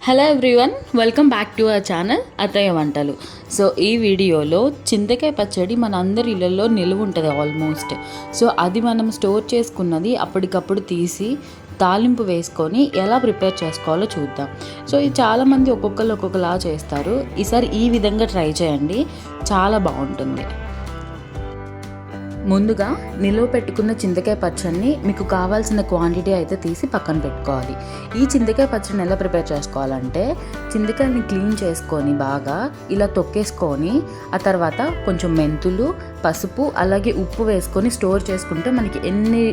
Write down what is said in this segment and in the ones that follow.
Hello everyone, welcome back to our channel అత్తయ్య వంటలు. So ఈ వీడియోలో చింతకాయ పచ్చడి మన అందరి ఇళ్ళల్లో నిలువ ఉంటుంది ఆల్మోస్ట్. సో అది మనం స్టోర్ చేసుకున్నది అప్పటికప్పుడు తీసి తాలింపు వేసుకొని ఎలా ప్రిపేర్ చేసుకోవాలో చూద్దాం. సో ఇది చాలామంది ఒక్కొక్కలా చేస్తారు. ఈసారి ఈ విధంగా ట్రై చేయండి, చాలా బాగుంటుంది. ముందుగా నిలువ పెట్టుకున్న చింతకాయ పచ్చడిని మీకు కావాల్సిన క్వాంటిటీ అయితే తీసి పక్కన పెట్టుకోవాలి. ఈ చింతకాయ పచ్చడిని ఎలా ప్రిపేర్ చేసుకోవాలంటే, చింతకాయని క్లీన్ చేసుకొని బాగా ఇలా తొక్కేసుకొని ఆ తర్వాత కొంచెం మెంతులు, పసుపు అలాగే ఉప్పు వేసుకొని స్టోర్ చేసుకుంటే మనకి ఎన్ని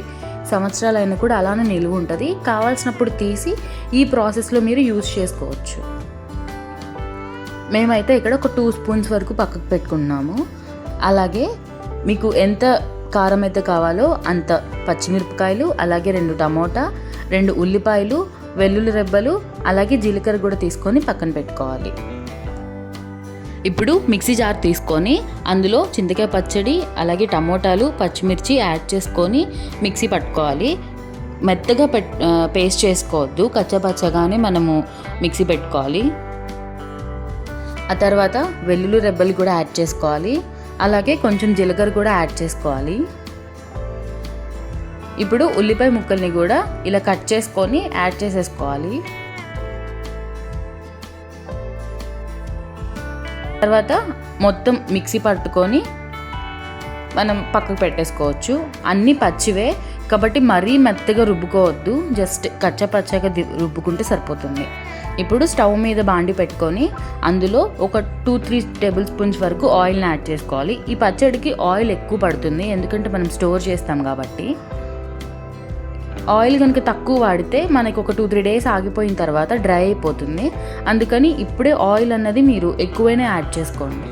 సంవత్సరాలైనా కూడా అలానే నిలువ ఉంటుంది. కావాల్సినప్పుడు తీసి ఈ ప్రాసెస్లో మీరు యూజ్ చేసుకోవచ్చు. మేమైతే ఇక్కడ ఒక 2 స్పూన్స్ వరకు పక్కకు పెట్టుకున్నాము. అలాగే మీకు ఎంత కారం అయితే కావాలో అంత పచ్చిమిరపకాయలు, అలాగే 2 టమోటా, 2 ఉల్లిపాయలు, వెల్లుల్లి రెబ్బలు, అలాగే జీలకర్ర కూడా తీసుకొని పక్కన పెట్టుకోవాలి. ఇప్పుడు మిక్సీ జార్ తీసుకొని అందులో చింతకాయ పచ్చడి అలాగే టమోటాలు, పచ్చిమిర్చి యాడ్ చేసుకొని మిక్సీ పట్టుకోవాలి. మెత్తగా పేస్ట్ చేసుకోవద్దు, కచ్చపచ్చగానే మనము మిక్సీ పెట్టుకోవాలి. ఆ తర్వాత వెల్లుల్లి రెబ్బలు కూడా యాడ్ చేసుకోవాలి. అలాగే కొంచెం జీలకర్ర కూడా యాడ్ చేసుకోవాలి. ఇప్పుడు ఉల్లిపాయ ముక్కల్ని కూడా ఇలా కట్ చేసుకొని యాడ్ చేసేసుకోవాలి. తర్వాత మొత్తం మిక్సీ పట్టుకొని మనం పక్కకు పెట్టేసుకోవచ్చు. అన్నీ పచ్చివే కాబట్టి మరీ మెత్తగా రుబ్బుకోవద్దు, జస్ట్ కచ్చపచ్చగా రుబ్బుకుంటే సరిపోతుంది. ఇప్పుడు స్టవ్ మీద బాండి పెట్టుకొని అందులో ఒక 2-3 టేబుల్ స్పూన్స్ వరకు ఆయిల్ని యాడ్ చేసుకోవాలి. ఈ పచ్చడికి ఆయిల్ ఎక్కువ పడుతుంది, ఎందుకంటే మనం స్టోర్ చేస్తాం కాబట్టి. ఆయిల్ కనుక తక్కువ వాడితే మనకి ఒక 2-3 డేస్ ఆగిపోయిన తర్వాత డ్రై అయిపోతుంది. అందుకని ఇప్పుడే ఆయిల్ అన్నది మీరు ఎక్కువైనా యాడ్ చేసుకోండి.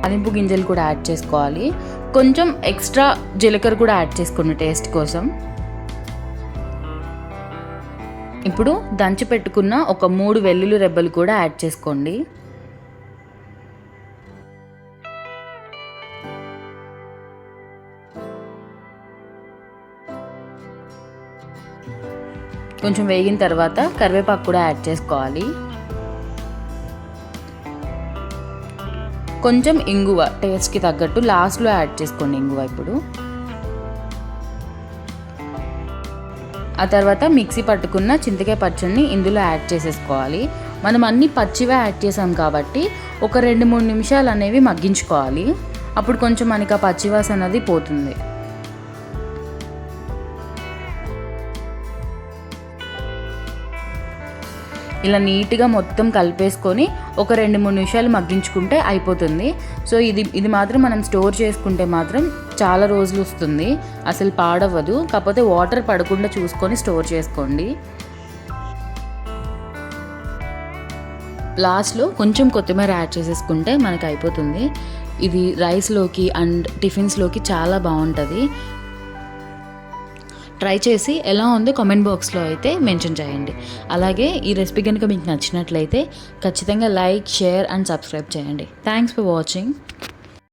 తాలింపు గింజలు కూడా యాడ్ చేసుకోవాలి. కొంచెం ఎక్స్ట్రా జీలకర్ర కూడా యాడ్ చేసుకోండి టేస్ట్ కోసం. ఇప్పుడు దంచి పెట్టుకున్న ఒక 3 వెల్లుల్లి రెబ్బలు కూడా యాడ్ చేసుకోండి. కొంచెం వేగిన తర్వాత కరివేపాకు కూడా యాడ్ చేసుకోవాలి. కొంచెం ఇంగువ టేస్ట్కి తగ్గట్టు లాస్ట్లో యాడ్ చేసుకోండి ఇంగువ. ఇప్పుడు ఆ తర్వాత మిక్సీ పట్టుకున్న చింతకాయ పచ్చడిని ఇందులో యాడ్ చేసేసుకోవాలి. మనం అన్ని పచ్చివే యాడ్ చేసాం కాబట్టి ఒక 2-3 నిమిషాలు అనేవి మగ్గించుకోవాలి. అప్పుడు కొంచెం మనకి ఆ పచ్చివాసన అనేది పోతుంది. ఇలా నీట్గా మొత్తం కలిపేసుకొని ఒక 2-3 నిమిషాలు మగ్గించుకుంటే అయిపోతుంది. సో ఇది మాత్రం మనం స్టోర్ చేసుకుంటే మాత్రం చాలా రోజులు వస్తుంది, అసలు పాడవ్వదు. కాకపోతే వాటర్ పడకుండా చూసుకొని స్టోర్ చేసుకోండి. లాస్ట్లో కొంచెం కొత్తిమీర యాడ్ చేసేసుకుంటే మనకి అయిపోతుంది. ఇది రైస్లోకి అండ్ టిఫిన్స్లోకి చాలా బాగుంటుంది. ట్రై చేసి ఎలా ఉందో కామెంట్ బాక్స్లో అయితే మెన్షన్ చేయండి. అలాగే ఈ రెసిపీ కనుక మీకు నచ్చినట్లయితే ఖచ్చితంగా లైక్, షేర్ అండ్ సబ్స్క్రైబ్ చేయండి. Thanks for watching.